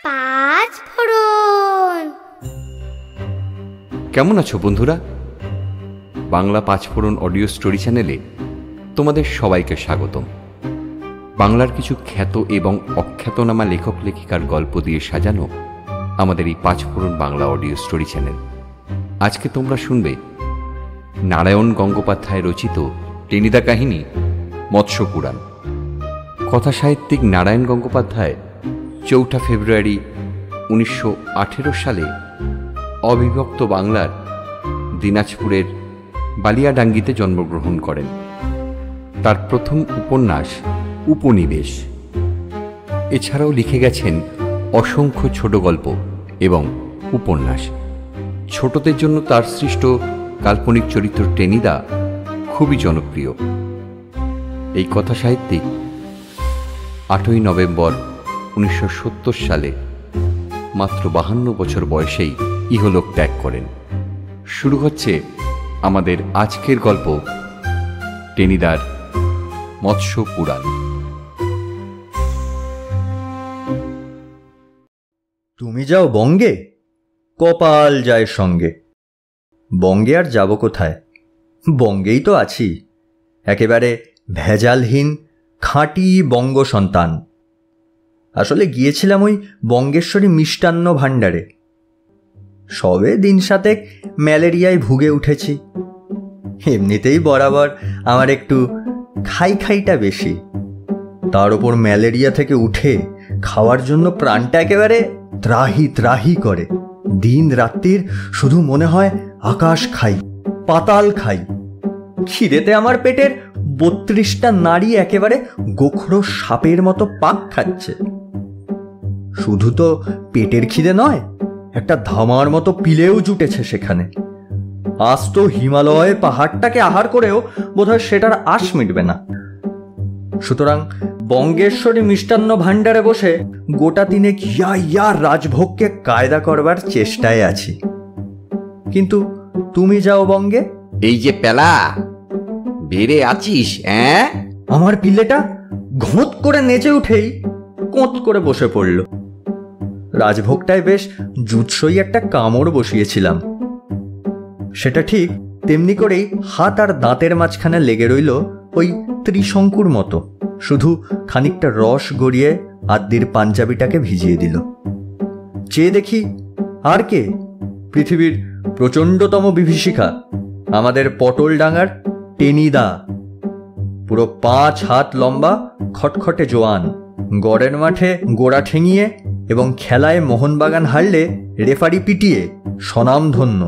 পাঁচ ফোড়ন। কেমন আছো বন্ধুরা? বাংলা পাঁচ ফোড়ন অডিও স্টোরি চ্যানেলে তোমাদের সবাইকে স্বাগতম। বাংলার কিছু খ্যাত এবং অখ্যাতনামা লেখক লেখিকার গল্প দিয়ে সাজানো আমাদের এই পাঁচ ফোড়ন বাংলা অডিও স্টোরি চ্যানেল। আজকে তোমরা শুনবে নারায়ণ গঙ্গোপাধ্যায় রচিত টেনিদা কাহিনী মৎস্য পুরাণ। কথা সাহিত্যিক নারায়ণ গঙ্গোপাধ্যায় 4 ফেব্রুয়ারি 1918 সালে অবিভক্ত বাংলার দিনাজপুরের বালিয়াডাঙ্গিতে জন্মগ্রহণ করেন। তার প্রথম উপন্যাস উপনিবেশ। এছাড়াও লিখে গেছেন অসংখ্য ছোট গল্প এবং উপন্যাস। ছোটদের জন্য তার সৃষ্ট কাল্পনিক চরিত্র টেনিদা খুবই জনপ্রিয়। এই কথা সাহিত্যিক 8ই নভেম্বর 1970 সালে মাত্র 52 বছর বয়সেই ইহলোক ত্যাগ করেন। শুরু হচ্ছে আমাদের আজকের গল্প টেনিদার মৎস্য পুরাণ। তুমি যাও বঙ্গে, কপাল যায় সঙ্গে। বঙ্গে আর যাব কোথায়, বঙ্গেই তো আছি। একেবারে ভেজালহীন খাঁটি বঙ্গ সন্তান। আসলে গিয়েছিলাম ওই বঙ্গেশ্বরী মিষ্টান্ন ভাণ্ডারে। সবে দিন সাতেক ম্যালেরিয়ায় ভুগে উঠেছি। এমনিতেই বরাবর আমার একটু খাইটা বেশি। তার ওপর ম্যালেরিয়া থেকে উঠে খাওয়ার জন্য প্রাণটা একেবারে ত্রাহি ত্রাহি করে। দিন রাত্রির শুধু মনে হয় আকাশ খাই, পাতাল খাই। খিদেতে আমার পেটের 32টা নাড়ি একেবারে গোখরো সাপের মতো পাক খাচ্ছে। শুধু তো পেটের খিদে নয়, একটা ধামার মতো পিলেও জুটেছে সেখানে। আজ তো হিমালয় পাহাড়টাকে আহার করেও বোধহয় সেটার আশ মিটবে না। সুতরাং বঙ্গেশ্বরী মিষ্টান্ন ভাণ্ডারে বসে গোটা তিনেক ইয়া রাজভোগকে কায়দা করবার চেষ্টায় আছি। কিন্তু তুমি যাও বঙ্গে। এই যে পেলা বেড়ে আছিস, আমার পিলেটা ঘোঁত করে নেচে উঠেই কোঁত করে বসে পড়ল। রাজভোগটায় বেশ জুৎসই একটা কামড় বসিয়েছিলাম। সেটা ঠিক তেমনি করেই হাত আর দাঁতের মাঝখানে লেগে রইল ওই ত্রিশঙ্কুর মতো। শুধু খানিকটা রস গড়িয়ে আদ্যির পাঞ্জাবিটাকে ভিজিয়ে দিল। চেয়ে দেখি আর কে, পৃথিবীর প্রচণ্ডতম বিভীষিকা, আমাদের পটলডাঙ্গার টেনিদা। পুরো 5 হাত লম্বা, খটখটে জোয়ান। গড়ের মাঠে গোড়া ঠেঙিয়ে এবং খেলায় মোহনবাগান হারলে রেফারি পিটিয়ে স্বনামধন্য।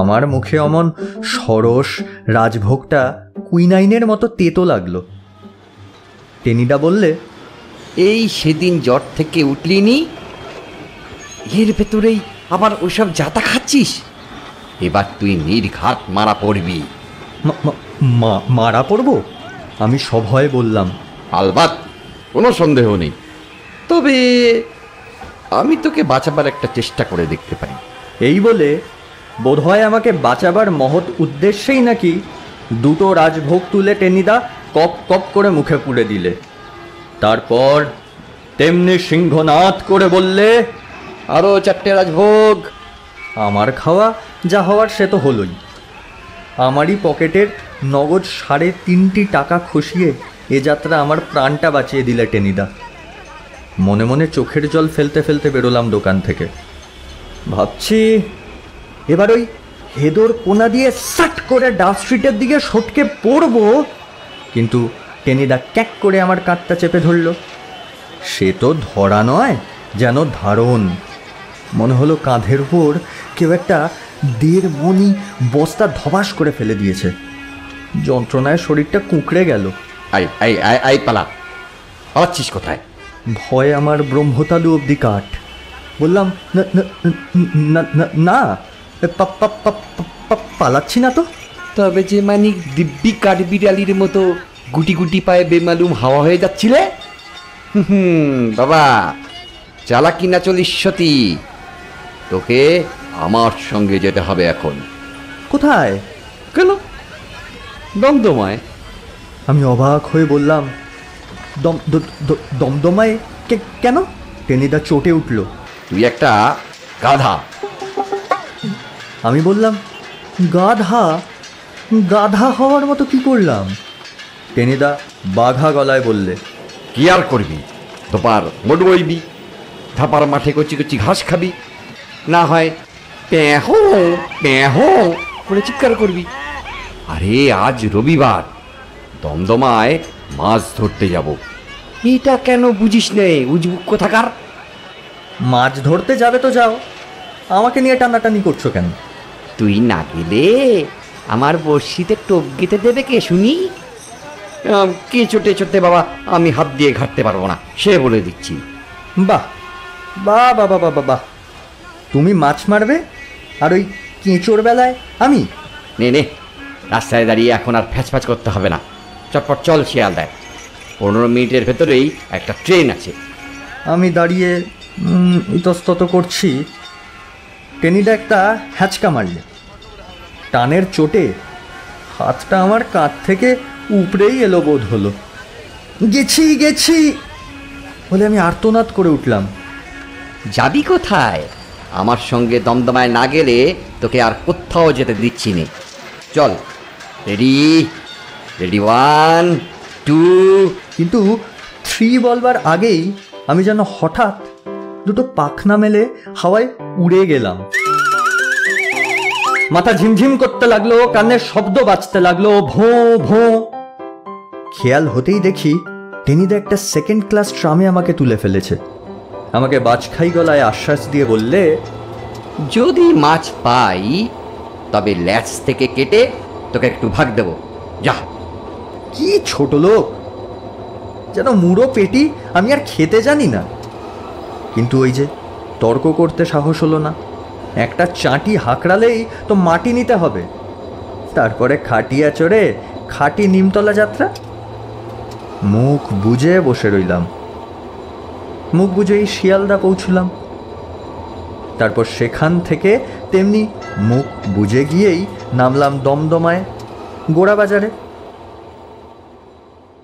আমার মুখে অমন সরস রাজভোগটা কুইনাইনের মতো তেতো লাগলো। টেনিদা বললে, এই সেদিন জ্বর থেকে উঠলিনি, এর ভেতরেই আবার ওইসব জাতা খাচ্ছিস। এবার তুই নির্ঘাত মারা পড়বি। মারা পড়ব? আমি সভয়ে বললাম। আলবাত, কোনো সন্দেহ নেই। তবে আমি তোকে বাঁচাবার একটা চেষ্টা করে দেখতে পারি। এই বলে বোধহয় আমাকে বাঁচাবার মহৎ উদ্দেশ্যেই নাকি 2টো রাজভোগ তুলে টেনিদা কপ কপ করে মুখে পুড়ে দিলে। তারপর তেমনি সিংহনাদ করে বললে, আরো 4টে রাজভোগ। আমার খাওয়া যা হওয়ার সে তো হলোই। আমারই পকেটের নগদ 3.5 টাকা খসিয়ে এ যাত্রা আমার প্রাণটা বাঁচিয়ে দিলে টেনিদা। মনে মনে চোখের জল ফেলতে ফেলতে বেরোলাম দোকান থেকে। ভাবছি এবার ওই হেদোর কোনা দিয়ে সাট করে ডাব স্ট্রিটের দিকে সটকে পড়ব, কিন্তু টেনিদা ক্যাক করে আমার কাঁধটা চেপে ধরল। সে তো ধরা নয়, যেন ধারণ। মনে হলো কাঁধের উপর কেউ একটা 1.5 মণি বস্তা ধবাস করে ফেলে দিয়েছে। যন্ত্রণায় শরীরটা কুঁকড়ে গেল। আই পালা, পালাচ্ছিস কোথায়? ভয় আমার ব্রহ্মতালু অবধি কাঠ। বললাম, না পালাচ্ছি না তো। তবে যে মানিক দিব্যি কাঠবিড়ালির মতো গুটি গুটি পায়ে বেমালুম হাওয়া হয়ে যাচ্ছিলে। বাবা, চালাকি না চলিষ্যতি। তোকে আমার সঙ্গে যেতে হবে এখন। কোথায়? কেন? দমদমায়। আমি অবাক হয়ে বললাম, দমদমায় কেন? টেনিদা চটে উঠল। তুই একটা গাধা। আমি বললাম, গাধা? গাধা হওয়ার মতো কি করলাম? টেনিদা বাঘা গলায় বললে, কি আর করবি, তোপার মোট বইবি, ধাপার মাঠে কচি কচি ঘাস খাবি, না হয় প্যাহো প্যাহো করে চিৎকার করবি। আরে আজ রবিবার, দমদমায় মাছ ধরতে যাব। এটা কেন বুঝিস নে উজবুক কোথাকার? মাছ ধরতে যাবে তো যাও, আমাকে নিয়ে টানাটানি করছো কেন? তুই না গেলে আমার বড়শিতে টোপ গেতে দেবে কে শুনি? কে চটে চটে বাবা, আমি হাত দিয়ে ঘাটতে পারবো না, সে বলে দিচ্ছি। বাহ বাহ বাবা বাবা বাহ, তুমি মাছ মারবে আর ওই কেঁচোর বেলায় আমি? নে নে, রাস্তায় দাঁড়িয়ে এখন আর ফ্যাচ ফ্যাচ করতে হবে না, চটপট চল শিয়ালদায়। 15 মিনিটের ভেতরেই একটা ট্রেন আছে। আমি দাঁড়িয়ে ইতস্তত করছি। টেনিদা একটা হ্যাচকা মারলে, টানের চোটে হাতটা আমার কাঁধ থেকে উপরেই এলো বোধ হলো। গেছি গেছি বলে আমি আর্তনাদ করে উঠলাম। যাবি কোথায়? আমার সঙ্গে দমদমায় না গেলে তোকে আর কোথাও যেতে দিচ্ছি নে। চল, রেডি রেডি, 1 2। কিন্তু 3 বলবার আগেই আমি যেন হঠাৎ দুটো পাখনা মেলে হাওয়ায় উড়ে গেলাম। মাথা ঝিমঝিম করতে লাগলো, কানের শব্দ বাজতে লাগলো, ভোঁ ভোঁ। খেয়াল হতেই দেখি টেনিদা একটা 2nd ক্লাস ট্রামে আমাকে তুলে ফেলেছে। আমাকে বাজখাই গলায় আশ্বাস দিয়ে বললে, যদি মাছ পাই তবে ল্যাচ থেকে কেটে তোকে একটু ভাগ দেব, যা। কি ছোট লোক, যেন মুড়ো পেটি আমি আর খেতে জানি না। কিন্তু ওই যে তর্ক করতে সাহস হলো না। একটা চাঁটি হাঁকড়ালেই তো মাটি নিতে হবে, তারপরে খাটিয়া চড়ে খাটি নিমতলা যাত্রা। মুখ বুজে বসে রইলাম। মুখ বুজেই শিয়ালদা পৌঁছলাম। তারপর সেখান থেকে তেমনি মুখ বুজে গিয়েই নামলাম দমদমায় গোড়াবাজারে।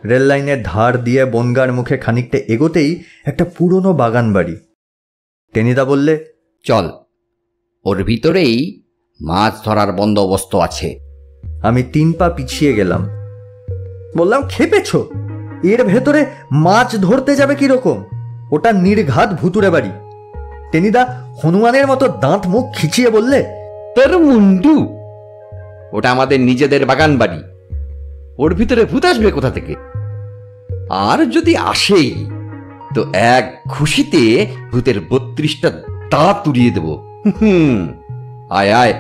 রেললাইনের ধার দিয়ে বনগার মুখে খানিকটা এগোতেই একটা পুরনো বাগান বাড়ি। টেনিদা বললে, চল, ওর ভিতরেই মাছ ধরার বন্দোবস্ত আছে। আমি 3 পা পিছিয়ে গেলাম। বললাম, খেপেছ? এর ভেতরে মাছ ধরতে যাবে কিরকম? ওটা নির্ঘাত ভুতুরে বাড়ি। টেনিদা হনুমানের মতো দাঁত মুখ খিচিয়ে বললে, তোর মুন্ডু, ওটা আমাদের নিজেদের বাগান বাড়ি, ওর ভিতরে ভূত আসবে কোথা থেকে? আর যদি আসেই তো এক খুশিতে ভূতের 32টা দাঁত উড়িয়ে দেব। আয় আয়।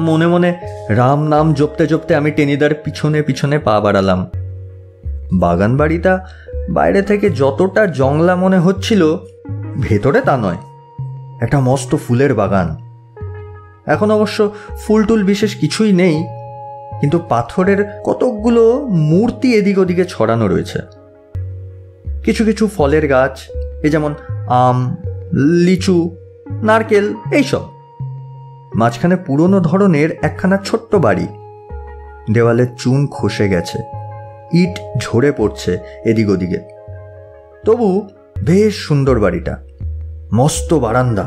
মনে মনে রাম নাম জপতে জপতে আমি টেনিদার পিছনে পিছনে পা বাড়ালাম। বাগান বাড়িটা বাইরে থেকে যতটা জংলা মনে হচ্ছিল, ভেতরে তা নয়। একটা মস্ত ফুলের বাগান। এখন অবশ্য ফুল টুল বিশেষ কিছুই নেই, কিন্তু পাথরের কতকগুলো মূর্তি এদিক ওদিকে ছড়ানো রয়েছে। কিছু কিছু ফলের গাছ, যেমন আম, লিচু, নারকেল, এইসব। মাঝখানে পুরনো ধরনের একখানা ছোট্ট বাড়ি। দেওয়ালে চুন খসে গেছে, ইট ঝরে পড়ছে এদিক ওদিকে। তবু বেশ সুন্দর বাড়িটা। মস্ত বারান্দা,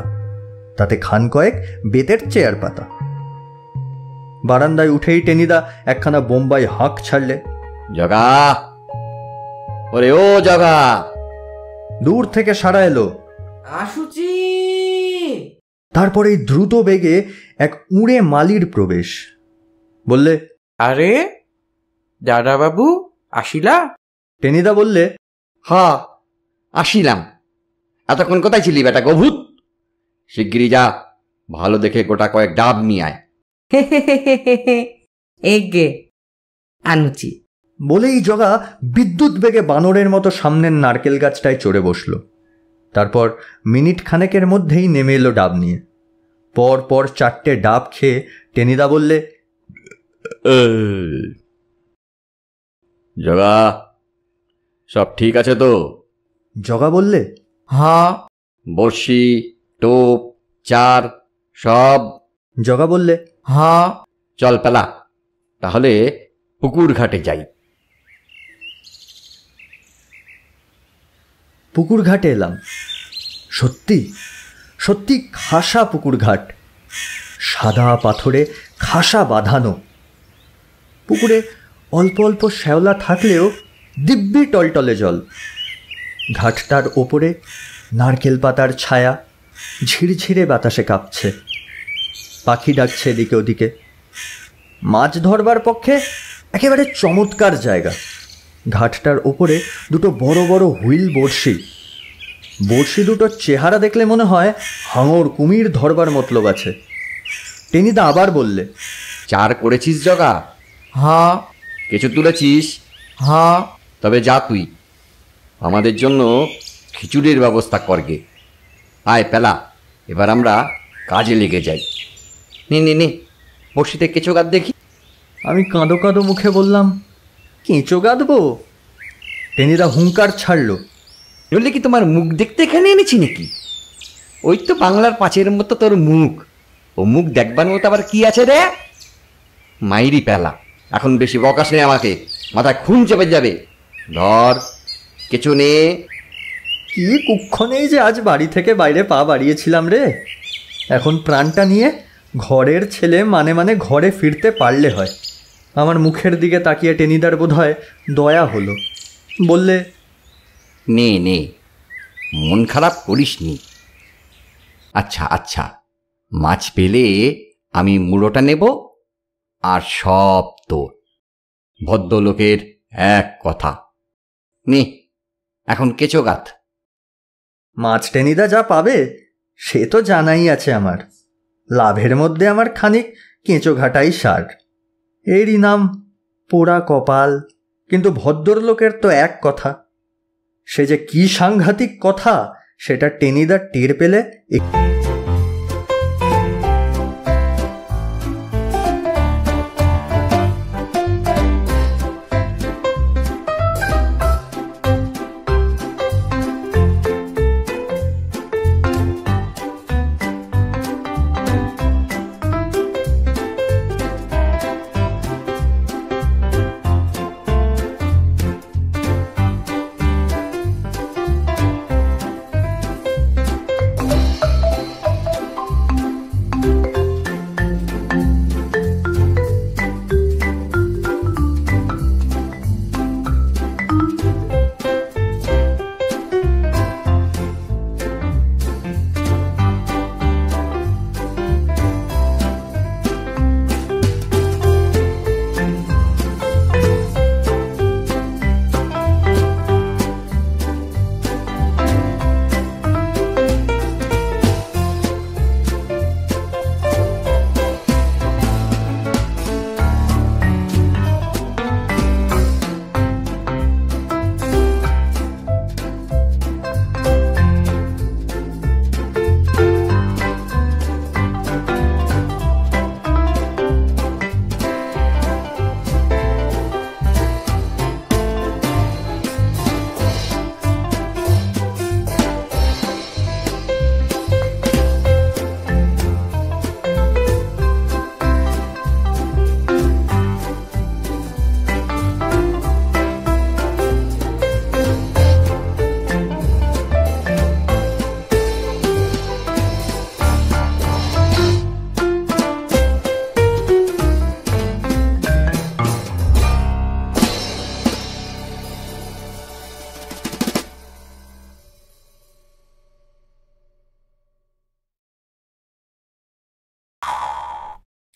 তাতে খান কয়েক বেতের চেয়ার পাতা। বারান্দায় উঠেই টেনিদা একখানা বোম্বাই হাঁক ছাড়লে, জগা, ওরে ও জগা। দূর থেকে সাড়া এলো, আসুচি। তারপরেই দ্রুত বেগে এক উড়ে মালির প্রবেশ। বললে, আরে দাদা বাবু আসিলা? টেনিদা বললে, হা, আসিলাম। এতক্ষণ কোথায় ছিলি বেটা গভূত? শিগগিরি যা, ভালো দেখে গোটা কয়েক ডাব নিয়ে আয়। এগে আনুচি। বলেই জগা বিদ্যুৎ বেগে বানরের মতো সামনের নারকেল গাছটায় চড়ে বসল। তারপর মিনিট খানেকের মধ্যেই নেমে এলো ডাব নিয়ে। পর পর 4টে ডাব খেয়ে টেনিদা বললে, জগা, সব ঠিক আছে তো? জগা বললে, হ্যাঁ। বড়শি, টোপ, চার সব? জগা বললে, হ্যাঁ। চল পেলা, তাহলে পুকুর ঘাটে যাই। পুকুর ঘাটে এলাম। সত্যি সত্যি খাসা পুকুর ঘাট, সাদা পাথরে খাসা বাঁধানো। পুকুরে অল্প অল্প শ্যাওলা থাকলেও দিব্যি টলটলে জল। ঘাটটার ওপরে নারকেল পাতার ছায়া ঝিরঝিরে বাতাসে কাঁপছে, পাখি ডাকছে এদিকে ওদিকে। মাছ ধরবার পক্ষে একেবারে চমৎকার জায়গা। ঘাটটার ওপরে দুটো বড় বড় হুইল বড়শি। বড়শি দুটোর চেহারা দেখলে মনে হয় হাঙর কুমির ধরবার মতলব আছে। টেনিদা আবার বললে, চার করেছিস জগা? হ্যাঁ কিছু তুলেছিস? হ্যাঁ। তবে যা তুই, আমাদের জন্য খিচুড়ির ব্যবস্থা করগে। আয় পেলা, এবার আমরা কাজে লেগে যাই। নে নে নে, বড়শিতে কেঁচো গাদ দেখি। আমি কাঁদো কাঁদো মুখে বললাম, কেঁচো গাঁদবো? টেনিদা হুঙ্কার ছাড়ল, নইলে কি তোমার মুখ দেখতে এখানে এনেছি নাকি? ওই তো বাংলার পাঁচের মতো তোর মুখ। ও মুখ দেখবার মতো আবার কি আছে রে? মাইরি পেলা, এখন বেশি বকাস নেই আমাকে, মাথায় খুন চেপে যাবে। ধর কিছু নে। কি কুক্ষণেই যে আজ বাড়ি থেকে বাইরে পা বাড়িয়েছিলাম রে। এখন প্রাণটা নিয়ে ঘরের ছেলে মানে মানে ঘরে ফিরতে পারলে হয়। আমার মুখের দিকে তাকিয়ে টেনিদার বোধহয় দয়া হলো। বললে, নে নে, মন খারাপ করিস নি। আচ্ছা আচ্ছা, মাছ পেলে আমি মুড়োটা নেব, আর সব তোর। ভদ্রলোকের এক কথা। নে এখন কেঁচো গাঁথ। মাছ টেনিদা যা পাবে সে তো জানাই আছে আমার। লাভের মধ্যে আমার খানিক কেঁচো ঘাটাই সার। এরই নাম পোড়া কপাল। কিন্তু ভদ্রলোকের তো এক কথা, সে যে কি সাংঘাতিক কথা সেটা টেনিদা টের পেলে।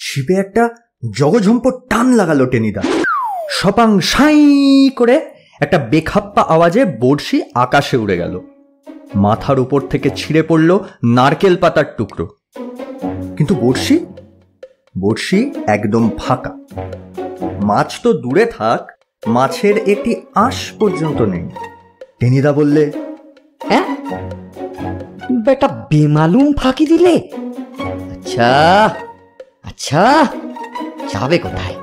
ছিপে একটা জগঝম্প টান লাগালো টেনিদা। সপাং সাই করে একটা বেখাপ্পা আওয়াজে বড়শি আকাশে উড়ে গেল। মাথার উপর থেকে ছিঁড়ে পড়ল নারকেল পাতার টুকরো। কিন্তু বড়শি একদম ফাঁকা। মাছ তো দূরে থাক, মাছের একটি আঁশ পর্যন্ত নেই। টেনিদা বললে, হ্যাঁ বেটা বেমালুম ফাঁকি দিলে। আচ্ছা আচ্ছা, যাবে কোথায়?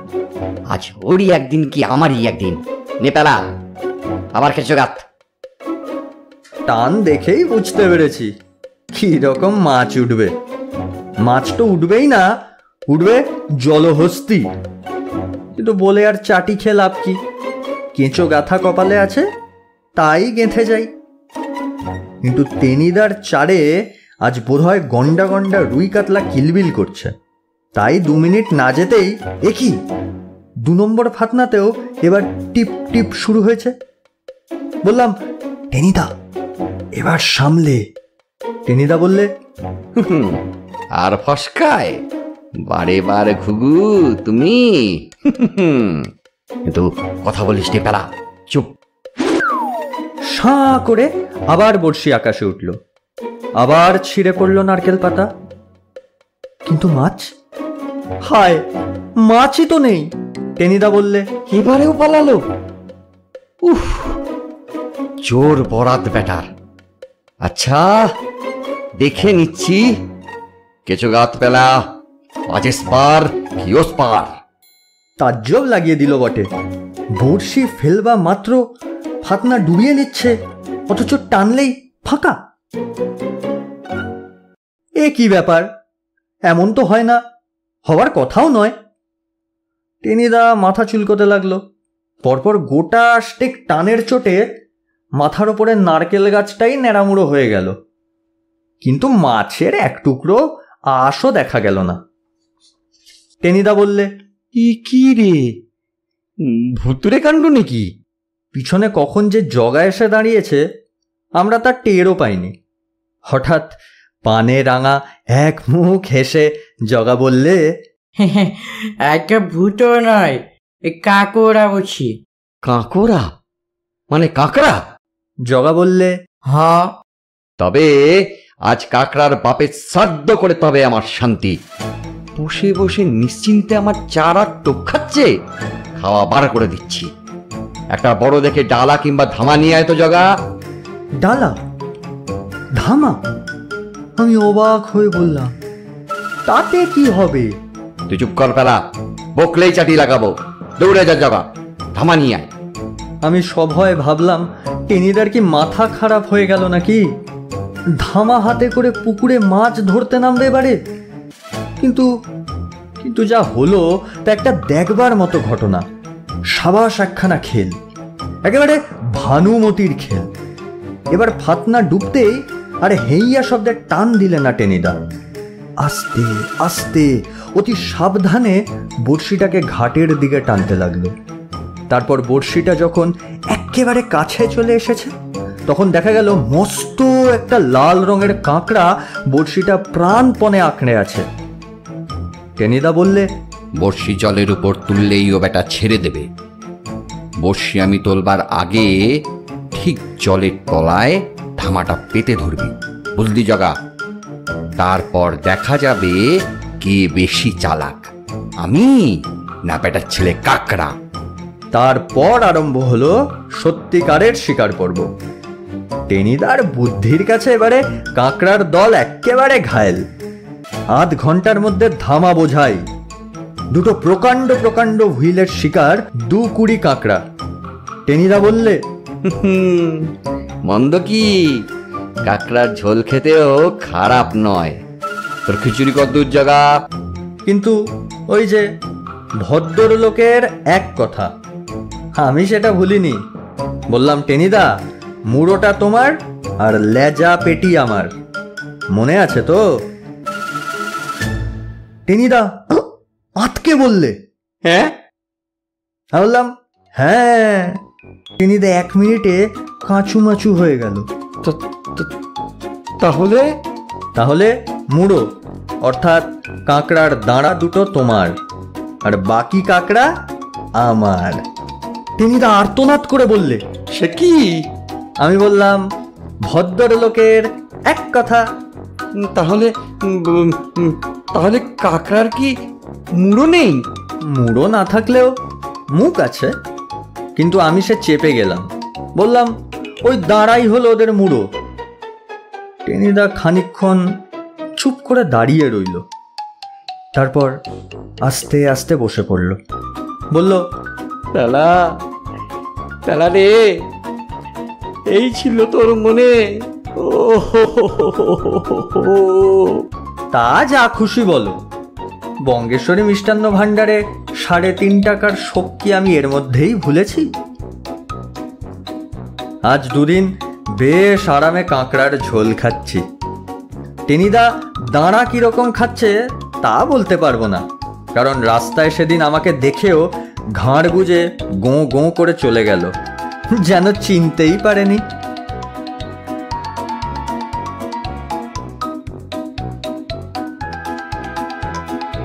আজ ওরই একদিন কি আমারই একদিন। নেপালা আবার কেঁচো গাঁথ। টান দেখেই বুঝতে পেরেছি কি রকম মাছ উঠবে। মাছ তো উঠবেই না, উঠবে জলহস্তি। কিন্তু বলে আর চাটি খেয়ে লাভ কি? কেঁচো গাঁথা কপালে আছে, তাই গেঁথে যাই। কিন্তু টেনিদার চারে আজ বোধহয় গন্ডা গন্ডা রুই কাতলা কিলবিল করছে। তাই 2 মিনিট না যেতেই একই 2 নম্বর ফাতনাতেও এবার টিপ টিপ শুরু হয়েছে। বললাম, টেনিদা এবার সামলে। টেনিদা বললে, আর ফসকায় বারে বারে ঘুঘু তুমি। কিন্তু কথা বলিস নি পেলা, চুপ। সাঁ করে আবার বড়শি আকাশে উঠল, আবার ছিঁড়ে পড়ল নারকেল পাতা। কিন্তু মাছ, হায় মাছই তো নেই। টেনিদা বললে, এবারেও পালালো। উফ, জোর বরাত বেটার। আচ্ছা, দেখে নিচ্ছি কেঁচো গাত পেলা, পাঁচেস পার কিওস পার। তাজ্জব লাগিয়ে দিল বটে। বড়শি ফেলবা মাত্র ফাতনা ডুবিয়ে নিচ্ছে, অথচ টানলেই ফাঁকা। এ কি ব্যাপার? এমন তো হয় না, হওয়ার কথাও নয়। টেনিদা মাথা চুলকোতে লাগলো। পরপর গোটা স্টেক টানের চোটে মাথার ওপরে নারকেল গাছটাই ন্যাড়ামুড়ো হয়ে গেল, কিন্তু মাছের এক টুকরো আশও দেখা গেল না। টেনিদা বললে, কি রে, ভুতুরে কাণ্ড নাকি? পিছনে কখন যে জগা এসে দাঁড়িয়েছে আমরা তার টেরও পাইনি। হঠাৎ পানে রাঙা এক মুখ হেসে জগা বললে, একটা ভূতও নয়, কাকড়া বলছি। কাঁকড়া মানে কাঁকড়া? জগা বললে, হ্যাঁ। তবে আজ কাঁকড়ার বাপের শ্রাদ্ধ করে তবে আমার শান্তি। বসে বসে নিশ্চিন্তে আমার চারা টোপ খাচ্ছে, খাওয়া বার করে দিচ্ছি। একটা বড় দেখে ডালা কিংবা ধামা নিয়ে আয় তো জগা। ডালা? ধামা? আমি অবাক হয়ে বললাম, তাতে কি হবে? তুই চুপ কর পেলা, বকলেই চাটি লাগাবো। দৌড়ে যা জগা, ধামা নিয়ে আয়। আমি সভয়ে ভাবলাম, টেনিদার কি মাথা খারাপ হয়ে গেল নাকি? ধামা হাতে করে পুকুরে মাছ ধরতে নামবে এবারে? কিন্তু কিন্তু যা হলো তা একটা দেখবার মতো ঘটনা। সাবাস একখানা খেল, একেবারে ভানুমতির খেল। এবার ফাতনা ডুবতেই আর হেইয়া শব্দে টান দিলে না টেনিদা। আস্তে আস্তে অতি সাবধানে বড়শিটাকে ঘাটের দিকে টানতে লাগলো। তারপর বড়শিটা যখন একেবারে কাছে চলে এসেছে, তখন দেখা গেল মস্ত একটা লাল রঙের কাঁকড়া বড়শিটা প্রাণপণে আঁকড়ে আছে। টেনিদা বললে, বড়শি জলের উপর তুললেই ও বেটা ছেড়ে দেবে। বড়শি আমি তোলবার আগে ঠিক জলের তলায় ধামাটা পেতে ধরবি, বুঝলি জগা? তারপর দেখা যাবে কে বেশি চালাক, আমি না বেটার ছেলে কাঁকড়া। তারপর আরম্ভ হলো সত্যিকারের শিকার পর্ব। টেনিদার বুদ্ধির কাছে এবারে কাঁকড়ার দল একেবারে ঘায়েল। আধ ঘন্টার মধ্যে ধামা বোঝাই। দুটো প্রকাণ্ড প্রকাণ্ড হুইলের শিকার 2-20 কাঁকড়া। টেনিদা বললে, মন্দ কি, কাঁকড়ার ঝোল খেতেও খারাপ নয়। তোর খিচুড়ি কদ্দূর জগা? কিন্তু ওই যে ভদ্রলোকের এক কথা, আমি সেটা ভুলিনি। বললাম, টেনিদা মুড়োটা তোমার আর লেজা পেটি আমার, মনে আছে তো? টেনিদা আতকে বললে, হ্যাঁ? আমি বললাম, হ্যাঁ। টেনিদা 1 মিনিটে কাঁচুমাচু হয়ে গেল। তাহলে তাহলে মুড়ো অর্থাৎ কাঁকড়ার দাঁড়া দুটো তোমার আর বাকি কাঁকড়া আমার। টেনিদা আর্তনাদ করে বললে, সে কি? আমি বললাম, ভদ্রলোকের এক কথা। তাহলে তাহলে কাঁকড়ার কি মুড়ো নেই? মুড়ো না থাকলেও মুখ আছে, কিন্তু আমি সে চেপে গেলাম। বললাম, ওই দাঁড়াই হলো ওদের মুড়ো। টেনিদা খানিকক্ষণ চুপ করে দাঁড়িয়ে রইল, তারপর আস্তে আস্তে বসে পড়ল। বলল, পেলা পেলা রে, এই ছিল তোর মনে? ও তা যা খুশি বলো, বঙ্গেশ্বরী মিষ্টান্ন ভাণ্ডারে 3.5 টাকার শোক কি আমি এর মধ্যেই ভুলেছি? আজ 2 দিন বেশ আরামে কাঁকড়ার ঝোল খাচ্ছি। টেনিদা দাঁড়া কিরকম খাচ্ছে তা বলতে পারবো না, কারণ রাস্তায় সেদিন আমাকে দেখেও ঘাড় গুজে গোঁ গোঁ করে চলে গেল, যেন চিনতেই পারেনি।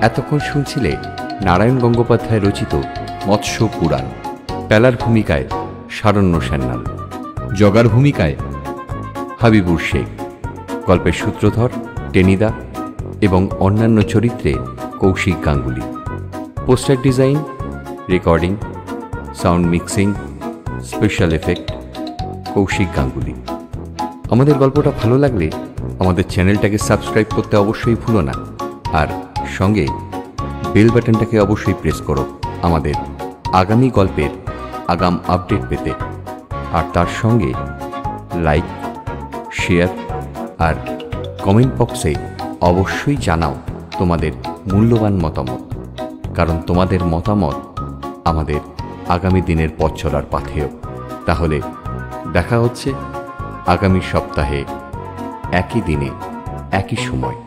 এতক্ষণ শুনছিলে নারায়ণ গঙ্গোপাধ্যায় রচিত মৎস্য পুরাণ। পেলার ভূমিকায় শারণ্য সান্যাল, জগার ভূমিকায় হাবিবুর শেখ, গল্পের সূত্রধর টেনিদা এবং অন্যান্য চরিত্রে Kaushik Ganguly. Poster design, recording, sound mixing, special effect Kaushik Ganguly. আমাদের গল্পটা ভালো লাগলে আমাদের চ্যানেলটাকে সাবস্ক্রাইব করতে অবশ্যই ভুলো না, আর সঙ্গে বেল বাটনটাকে অবশ্যই প্রেস করো আমাদের আগামী গল্পের আগাম আপডেট পেতে। আর তার সঙ্গে লাইক, শেয়ার আর কমেন্ট বক্সে অবশ্যই জানাও তোমাদের মূল্যবান মতামত, কারণ তোমাদের মতামত আমাদের আগামী দিনের পথ চলার পাথেয়। তাহলে দেখা হচ্ছে আগামী সপ্তাহে একই দিনে একই সময়।